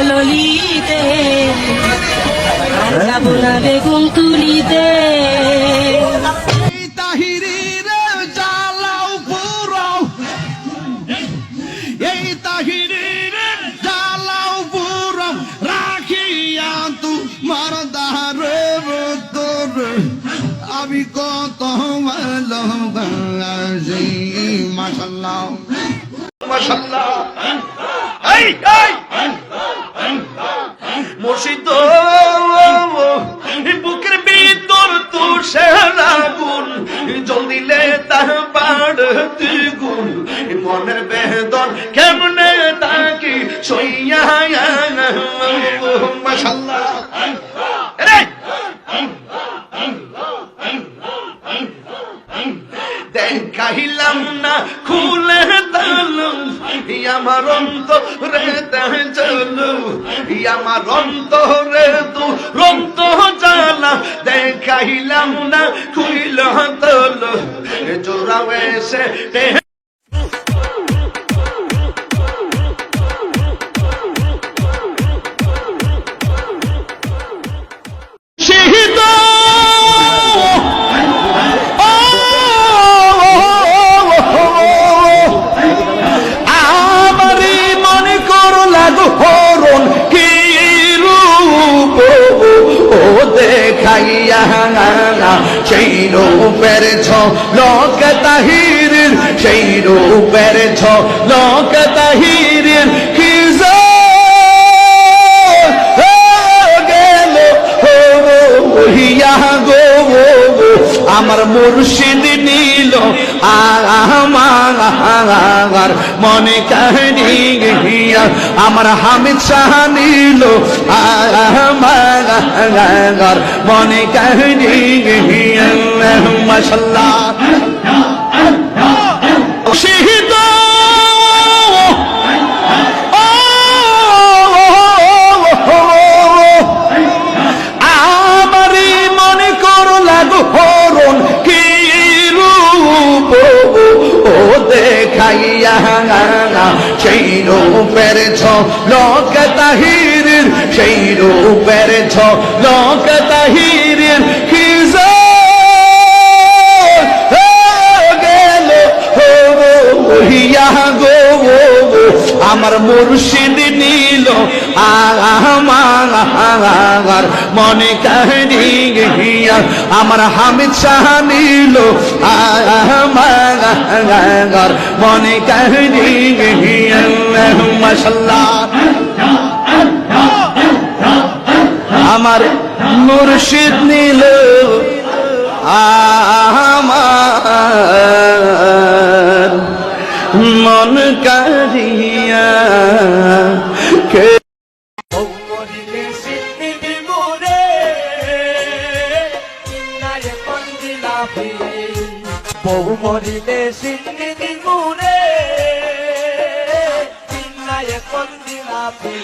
ললিতে আর যাব না বেগুন তুলিতে আমি কত ভালোবাসি মাশাআল্লাহ মাশাআল্লাহ এই এই মুর্শিদ বুকের ভিতর তুষার আগুন জল দিলে তা বাড়তি গুণ মনের বেদন কেমনে তাকি সইয়া মাশাআল্লাহ দেখাইলাম না খুলে তালু আমার অন্তরে চলু আমার অন্তরে তু রন্ত জ্বালা দেখাইলাম না খুইল তলু জোড়াও এসে সেই রূপের ঝলক তাহিরের সেই রূপের ঝলক তাহিরের কি গেল হইয়া গো আমার মুর্শিদ নীল আমার মনে কাহিয়া আমার হামিদ শাহ নীল আমার মনে কাহিয়া মাশাআল্লাহ শহীদ আমারই মনে করো লাগো হরণ কি রূপ ও দেখাইয়া সেই রূপের ঝলক তাহিরের সেই রূপের ঝলক তাহিরের কি গেল হইয়া গো আমার মুর্শিদ নীল আমার মনে কাহিয়া আমার হামিদ শাহ নীল আমার মনে কাহিয়া মাশাআল্লাহ আমার মুর্শিদ নীল আমার মন কাহিয়া কে বহু মরিলে সিন্নি মুরে চিন্নায় কোন দিলাপি